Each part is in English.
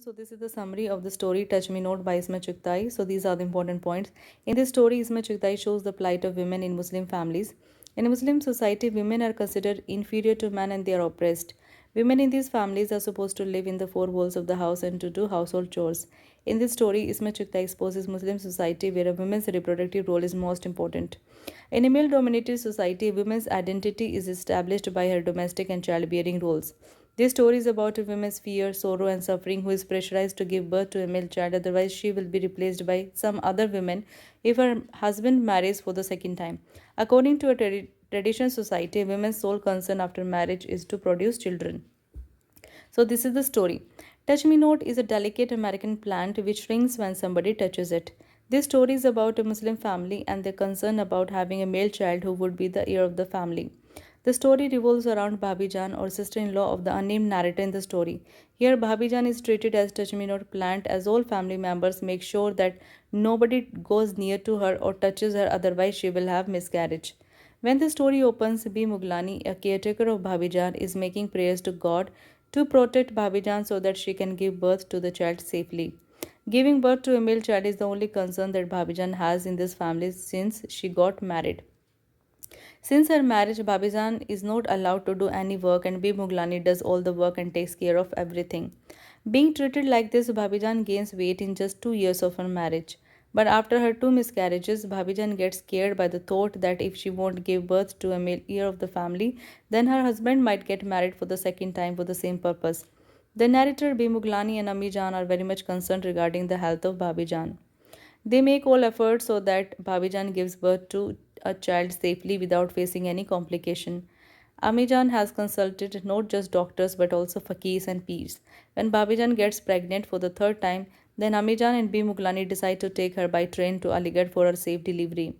So this is the summary of the story Touch Me Not by Isma Chugtai. So these are the important points. In this story, Isma Chugtai shows the plight of women in Muslim families. In a Muslim society, women are considered inferior to men and they are oppressed. Women in these families are supposed to live in the four walls of the house and to do household chores. In this story, Isma Chugtai exposes Muslim society where a woman's reproductive role is most important. In a male dominated society, a woman's identity is established by her domestic and childbearing roles. This story is about a woman's fear, sorrow, and suffering who is pressurized to give birth to a male child, otherwise, she will be replaced by some other woman if her husband marries for the second time. According to a traditional society, a woman's sole concern after marriage is to produce children. So, this is the story. Touch Me Not is a delicate American plant which shrinks when somebody touches it. This story is about a Muslim family and their concern about having a male child who would be the heir of the family. The story revolves around Bhabhi Jan or sister-in-law of the unnamed narrator in the story. Here, Bhabhi Jan is treated as Touch Me Not plant as all family members make sure that nobody goes near to her or touches her, otherwise she will have miscarriage. When the story opens, B. Muglani, a caretaker of Bhabijan, is making prayers to God to protect Bhabijan so that she can give birth to the child safely. Giving birth to a male child is the only concern that Bhabijan has in this family since she got married. Since her marriage, Bhabizan is not allowed to do any work and B. Muglani does all the work and takes care of everything. Being treated like this, Bhabijan gains weight in just 2 years of her marriage. But after her two miscarriages, Bhabijan gets scared by the thought that if she won't give birth to a male heir of the family, then her husband might get married for the second time for the same purpose. The narrator B. Muglani and Ammi Jan are very much concerned regarding the health of Bhabijan. They make all efforts so that Bhabijan gives birth to a child safely without facing any complication. Amijan has consulted not just doctors but also fakirs and peers. When Bhabijan gets pregnant for the third time, then Amijan and B. Muglani decide to take her by train to Aligarh for her safe delivery.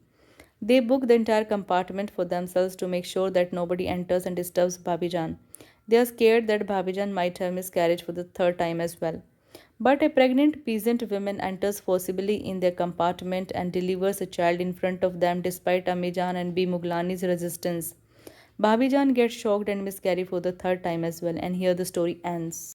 They book the entire compartment for themselves to make sure that nobody enters and disturbs Bhabijan. They are scared that Bhabijan might have miscarriage for the third time as well. But a pregnant peasant woman enters forcibly in their compartment and delivers a child in front of them despite Amijan and B. Muglani's resistance. Bhabijan gets shocked and miscarry for the third time as well, and here the story ends.